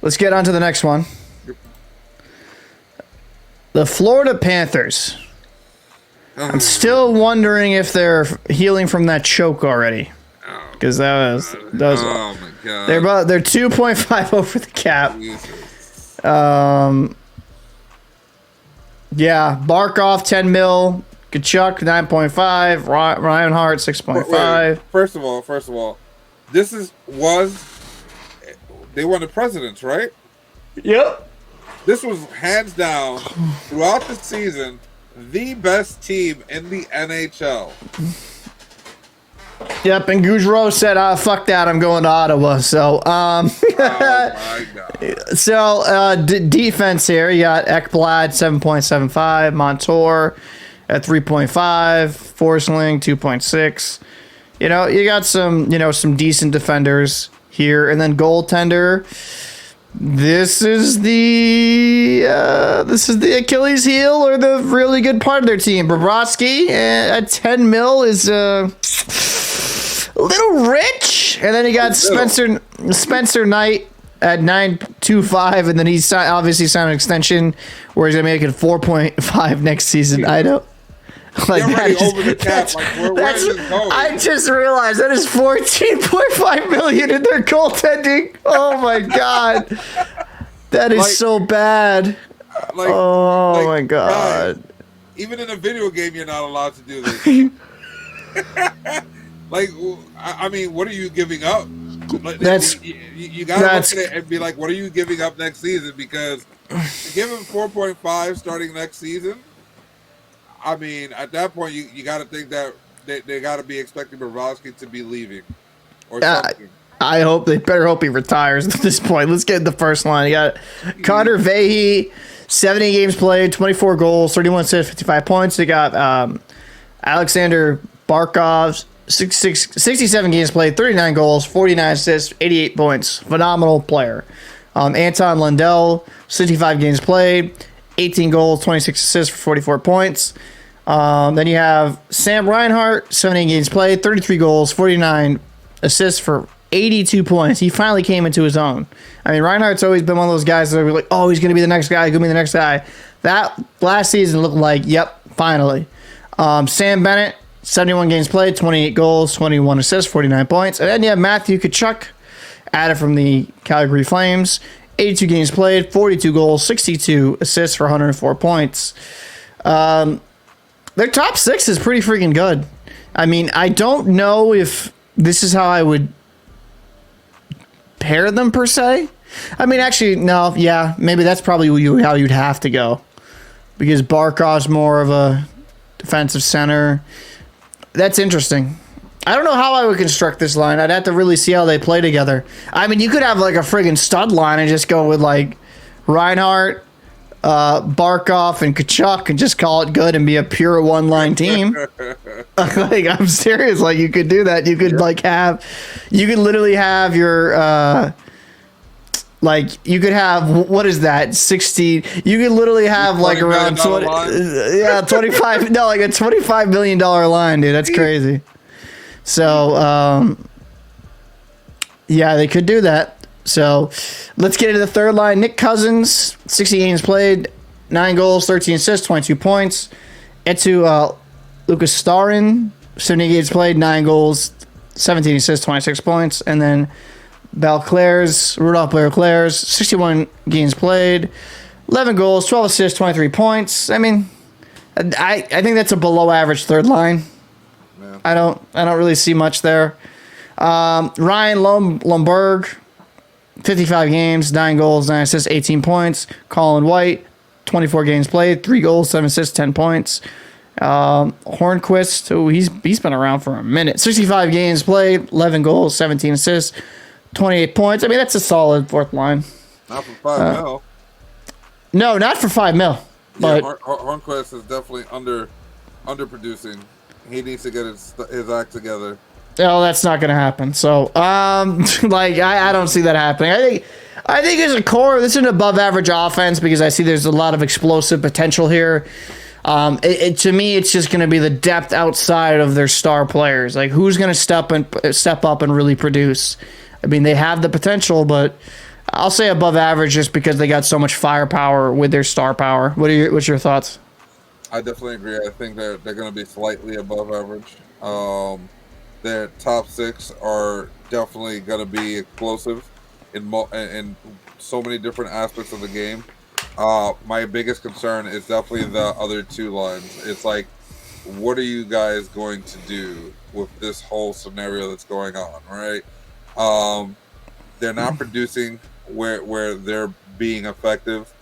Let's get on to the next one. The Florida Panthers. I'm still wondering if they're healing from that choke already. Because that was oh my god. They're 2.5 over the cap. Yeah, Barkov 10 mil, Kachuk 9.5, Ryan Hart 6.5. First of all, they won the Presidents, right? Yep. This was hands down throughout the season the best team in the NHL. Yep, and Goudreau said, fuck that, I'm going to Ottawa. So, oh my God. So, defense here, you got Ekblad, 7.75, Montour at 3.5, Forsling, 2.6. You know, you got some decent defenders here, and then goaltender. This is the Achilles heel or the really good part of their team. Bobrovsky at 10 mil is a little rich, and then you got Spencer Knight at 9.25, and then he's obviously signed an extension where he's gonna make it 4.5 next season. I don't. Like over the cap. Where is this going? I just realized that is $14.5 million in their goaltending. Oh my god, that is so bad. My god. Even in a video game, you're not allowed to do this. I mean, what are you giving up? You gotta look at it and be like, what are you giving up next season? Because to give him 4.5 starting next season. I mean, at that point, you got to think that they got to be expecting Bobrovsky to be leaving or something. They better hope he retires at this point. Let's get the first line. You got Connor Vahey, 70 games played, 24 goals, 31 assists, 55 points. You got Alexander Barkov, 67 games played, 39 goals, 49 assists, 88 points. Phenomenal player. Anton Lundell, 65 games played, 18 goals, 26 assists for 44 points. Then you have Sam Reinhart, 78 games played, 33 goals, 49 assists for 82 points. He finally came into his own. I mean, Reinhardt's always been one of those guys that are like, oh, he's going to be the next guy, going to be the next guy. That last season looked like, yep, finally. Sam Bennett, 71 games played, 28 goals, 21 assists, 49 points. And then you have Matthew Tkachuk, added from the Calgary Flames, 82 games played, 42 goals, 62 assists for 104 points. Their top six is pretty freaking good. I mean, I don't know if this is how I would pair them per se. I mean, actually, no, yeah, maybe that's probably how you'd have to go. Because Barkov's more of a defensive center. That's interesting. I don't know how I would construct this line. I'd have to really see how they play together. I mean, you could have like a friggin' stud line and just go with like Reinhart, Barkov, and Kachuk and just call it good and be a pure one-line team. Like, I'm serious. Like, you could do that. You could you could literally have your, you could have, what is that? 60. You could literally have like around 20, 25. No, like a $25 million line, dude. That's crazy. So, yeah, they could do that. So, let's get into the third line. Nick Cousins, 60 games played, 9 goals, 13 assists, 22 points. Etu Lucas Starin, 70 games played, 9 goals, 17 assists, 26 points. And then Rudolph Belclairs, 61 games played, 11 goals, 12 assists, 23 points. I mean, I think that's a below average third line. Yeah. I don't really see much there. Ryan Lomberg, 55 games, 9 goals, 9 assists, 18 points. Colin White, 24 games played, 3 goals, 7 assists, 10 points. Hornquist, he's been around for a minute. 65 games played, 11 goals, 17 assists, 28 points. I mean, that's a solid fourth line. Not for 5 mil. No, not for 5 mil. But Hornquist is definitely underproducing. He needs to get his act together. Oh, that's not going to happen. So, I don't see that happening. I think as a core, this is an above-average offense because I see there's a lot of explosive potential here. To me, it's just going to be the depth outside of their star players. Like, who's going to step up and really produce? I mean, they have the potential, but I'll say above average just because they got so much firepower with their star power. What's your thoughts? I definitely agree. I think they're going to be slightly above average. Their top six are definitely going to be explosive in so many different aspects of the game. My biggest concern is definitely the other two lines. It's like, what are you guys going to do with this whole scenario that's going on, right? They're not producing where they're being effective,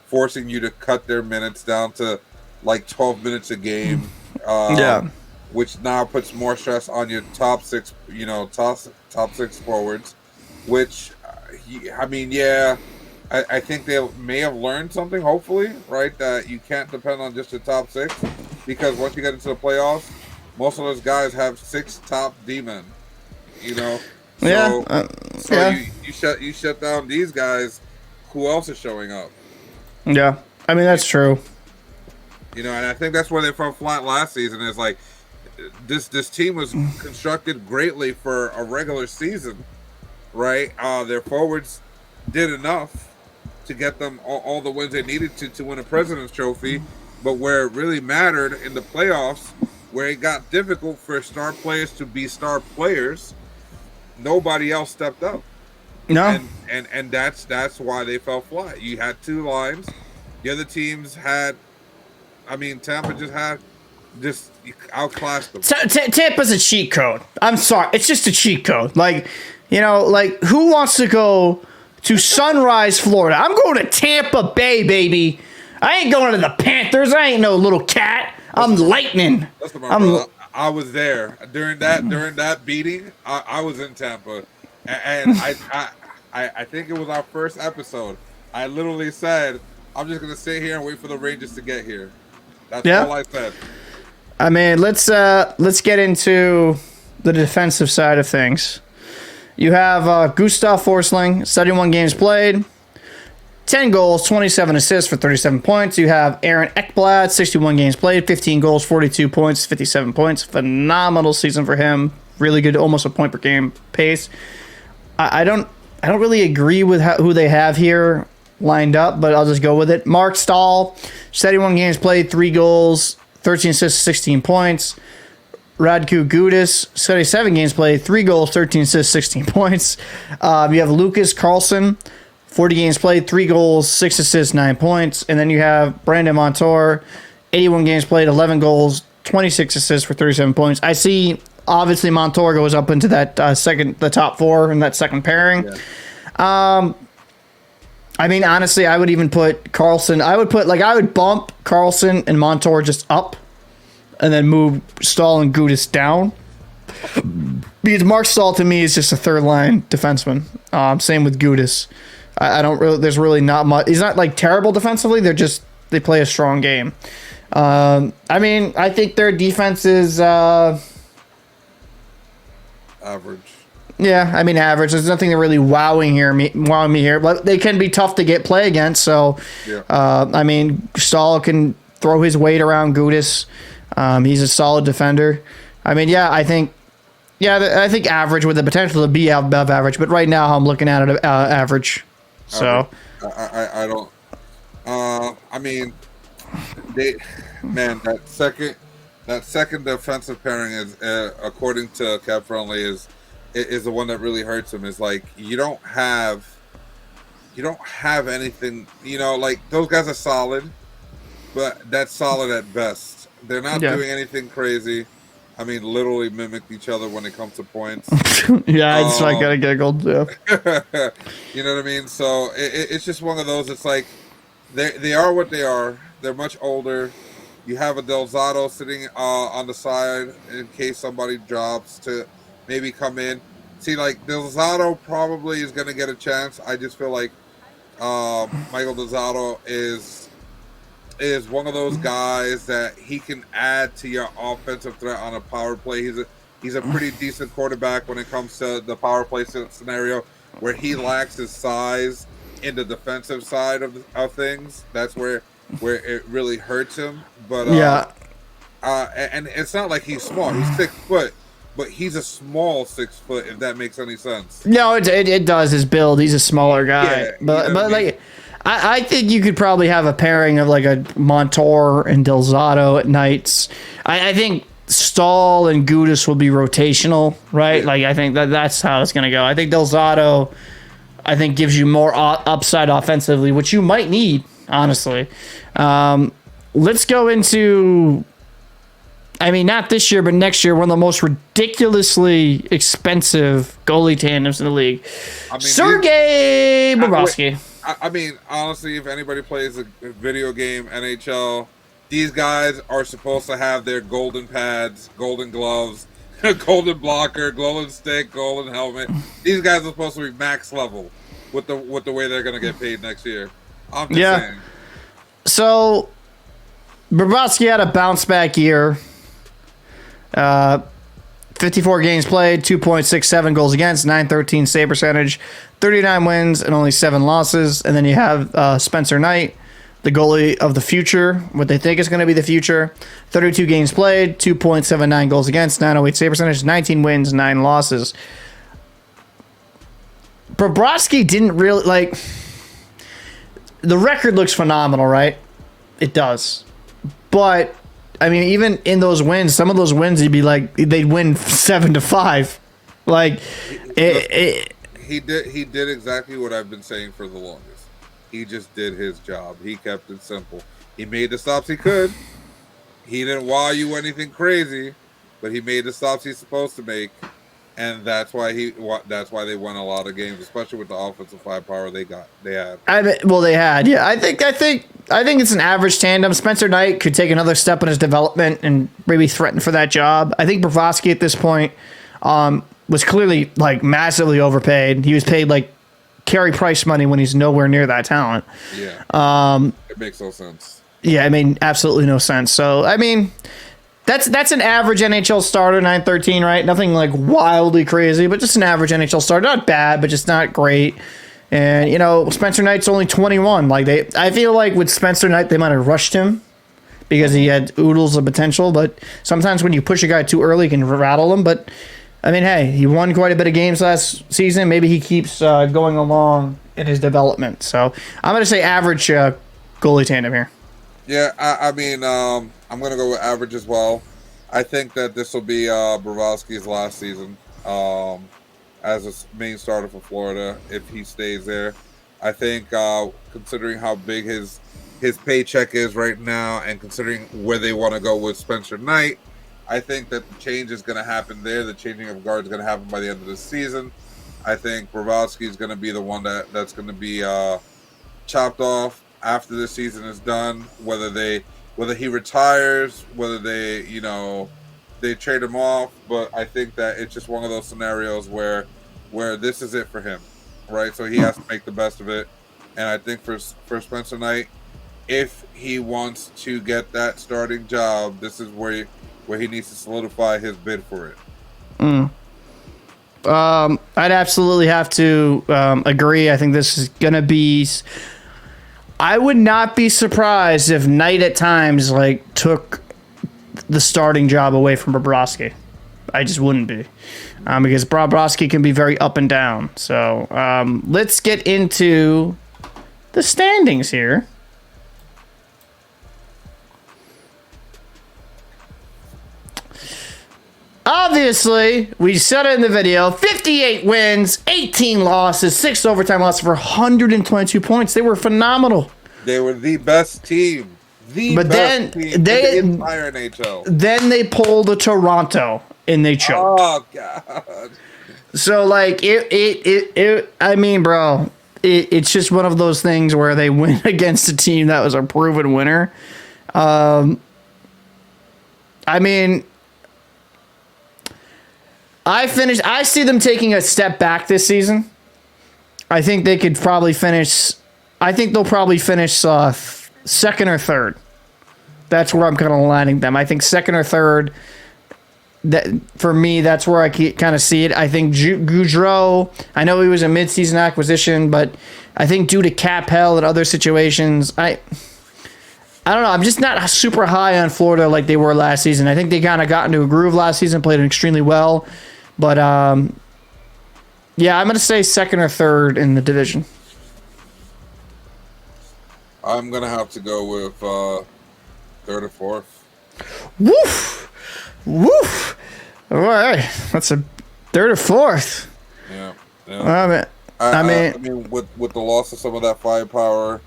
forcing you to cut their minutes down to like 12 minutes a game. Yeah. Which now puts more stress on your top six, top six forwards. Which, I mean, yeah, I think they may have learned something. Hopefully, right, that you can't depend on just the top six, because once you get into the playoffs, most of those guys have 6 top D men. So, yeah. You shut down these guys. Who else is showing up? Yeah, I mean that's true. And I think that's where they fell flat last season. Is like this team was constructed greatly for a regular season, right? Their forwards did enough to get them all the wins they needed to win a President's Trophy, but where it really mattered in the playoffs, where it got difficult for star players to be star players, nobody else stepped up. No, and that's why they fell flat. You had 2 lines. The other teams had, Tampa just outclassed them. Tampa's a cheat code. I'm sorry, it's just a cheat code. Like who wants to go to Sunrise, Florida? I'm going to Tampa Bay, baby. I ain't going to the Panthers. I ain't no little cat. I'm Lightning. I was there during that beating. I was in Tampa, and I think it was our first episode. I literally said, I'm just gonna sit here and wait for the Rangers to get here. That's all I said. I mean, let's get into the defensive side of things. You have Gustav Forsling, 71 games played, 10 goals, 27 assists for 37 points. You have Aaron Ekblad, 61 games played, 15 goals, 42 points, 57 points. Phenomenal season for him. Really good, almost a point per game pace. I don't really agree with who they have here lined up, but I'll just go with it. Mark Stahl, 71 games played, 3 goals, 13 assists, 16 points. Radko Gudas, 77 games played, 3 goals, 13 assists, 16 points. You have Lucas Carlson, 40 games played, 3 goals, 6 assists, 9 points. And then you have Brandon Montour, 81 games played, 11 goals, 26 assists for 37 points. I see, obviously, Montour goes up into that the top 4 in that second pairing. Yeah. I mean, honestly, I would even put Carlson. I would bump Carlson and Montour just up, and then move Stahl and Gudas down. Because Mark Stahl to me is just a third line defenseman. Same with Gudas. I don't really. There's really not much. He's not like terrible defensively. They play a strong game. I mean, I think their defense is average. Yeah, I mean average. There's nothing really wowing me here, but they can be tough to get play against. So, yeah. I mean, Stahl can throw his weight around Gudas. He's a solid defender. I mean, I think average with the potential to be above average, but right now I'm looking at it average. So, I don't. I mean, that second defensive pairing is, according to Cap Friendly, is the one that really hurts him. Is like you don't have anything. Like those guys are solid, but that's solid at best. They're not doing anything crazy. I mean, literally mimicked each other when it comes to points. Yeah, that's why I gotta giggle too. You know what I mean? So it's just one of those. It's like they are what they are. They're much older. You have a Del Zotto sitting on the side in case somebody drops to maybe come in. See, like Del Zotto probably is going to get a chance. I just feel like Michael Del Zotto is one of those guys that he can add to your offensive threat on a power play. He's a pretty decent quarterback when it comes to the power play scenario where he lacks his size in the defensive side of things. That's where it really hurts him. But and it's not like he's small. He's 6 foot, but he's a small 6 foot. If that makes any sense. No, it does. His build. He's a smaller guy, Yeah, but like. I think you could probably have a pairing of like a Montour and Delzato at nights. I think Stahl and Gudis will be rotational, right? Yeah. Like I think that's how it's gonna go. I think Delzato, gives you more upside offensively, which you might need, honestly. Let's go into. I mean, not this year, but next year, one of the most ridiculously expensive goalie tandems in the league. Sergei Bobrovsky. I mean, honestly, if anybody plays a video game, NHL, these guys are supposed to have their golden pads, golden gloves, golden blocker, golden stick, golden helmet. These guys are supposed to be max level with the way they're going to get paid next year. I'm just saying. So, Bobrovsky had a bounce back year. 54 games played, 2.67 goals against, 913 save percentage, 39 wins and only 7 losses. And then you have Spencer Knight, the goalie of the future, what they think is going to be the future. 32 games played, 2.79 goals against, 908 save percentage, 19 wins, 9 losses. Bobrovsky didn't really, like, the record looks phenomenal, right? It does. But I mean, even in those wins, some of those wins, you'd be like, they'd win 7-5. Like, he did exactly what I've been saying for the longest. He just did his job. He kept it simple. He made the stops he could. He didn't wow you anything crazy, but he made the stops he's supposed to make, and that's why they won a lot of games, especially with the offensive firepower they had. They had. Yeah, I think it's an average tandem. Spencer Knight could take another step in his development and maybe threaten for that job. I think Bobrovsky at this point was clearly like massively overpaid. He was paid like Carey Price money when he's nowhere near that talent. Yeah. It makes no sense. Yeah, I mean, absolutely no sense. So, I mean, that's an average NHL starter, 913, right? Nothing like wildly crazy, but just an average NHL starter. Not bad, but just not great. And, Spencer Knight's only 21. I feel like with Spencer Knight, they might have rushed him because he had oodles of potential. But sometimes when you push a guy too early, you can rattle him. But, I mean, hey, he won quite a bit of games last season. Maybe he keeps going along in his development. So I'm going to say average goalie tandem here. Yeah, I mean, I'm going to go with average as well. I think that this will be Bobrovsky's last season as a main starter for Florida if he stays there. I think considering how big his paycheck is right now and considering where they want to go with Spencer Knight, I think that the change is going to happen there. The changing of guard is going to happen by the end of the season. I think Bobrovsky is going to be the one that's going to be chopped off after the season is done, whether he retires, whether they trade him off. But I think that it's just one of those scenarios where this is it for him, right? So he has to make the best of it. And I think for Spencer Knight, if he wants to get that starting job, this is where he needs to solidify his bid for it. I'd absolutely have to agree. I think this is going to be... I would not be surprised if Knight at times took the starting job away from Bobrovsky. I just wouldn't be, because Bobrovsky can be very up and down. So let's get into the standings here. Obviously, we said it in the video, 58 wins, 18 losses, 6 overtime losses for 122 points. They were phenomenal. They were the best team. The entire NHL. Then they pulled a Toronto and they choked. Oh, God. So, I mean, bro, it's just one of those things where they win against a team that was a proven winner. I mean... I see them taking a step back this season. I think they could probably finish. I think they'll probably finish second or third. That's where I'm kind of landing them. I think second or third. That for me, that's where I kind of see it. I think Gaudreau. I know he was a midseason acquisition, but I think due to cap hell and other situations, I I don't know. I'm just not super high on Florida like they were last season. I think they kind of got into a groove last season, played extremely well. But, yeah, I'm going to say second or third in the division. I'm going to have to go with third or fourth. Woof! Woof! All right. That's a third or fourth. Yeah. I mean, with the loss of some of that firepower,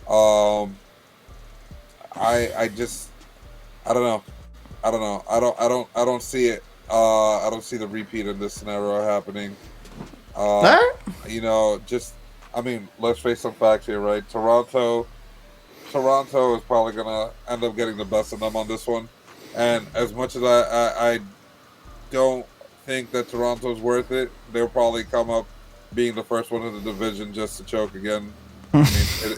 I don't know. I don't see it. I don't see the repeat of this scenario happening. You know, I mean, let's face some facts here, right? Toronto is probably gonna end up getting the best of them on this one. And as much as I don't think that Toronto's worth it, they'll probably come up being the first one in the division just to choke again. I mean,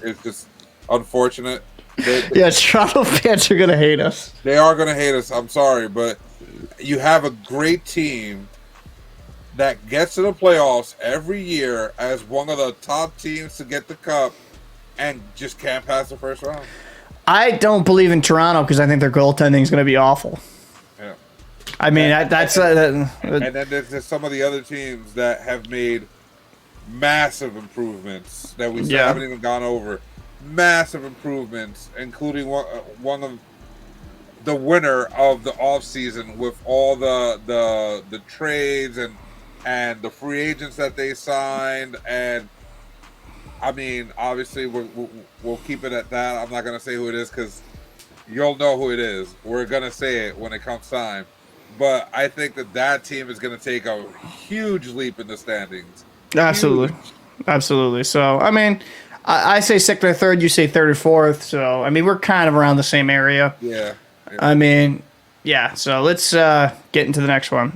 it's just unfortunate. Toronto fans are gonna hate us. They are gonna hate us. I'm sorry, but you have a great team that gets to the playoffs every year as one of the top teams to get the cup and just can't pass the first round. I don't believe in Toronto because I think their goaltending is going to be awful. Yeah. I mean, that's... and then there's some of the other teams that have made massive improvements that we still haven't even gone over. Massive improvements, including one of the winner of the offseason with all the trades and the free agents that they signed. And I mean, obviously we'll keep it at that. I'm not going to say who it is because you'll know who it is. We're going to say it when it comes time. But I think that team is going to take a huge leap in the standings. Absolutely. Huge. Absolutely. So, I mean, I say second or third, you say third or fourth. So, I mean, we're kind of around the same area. Yeah. I mean, yeah. So let's get into the next one.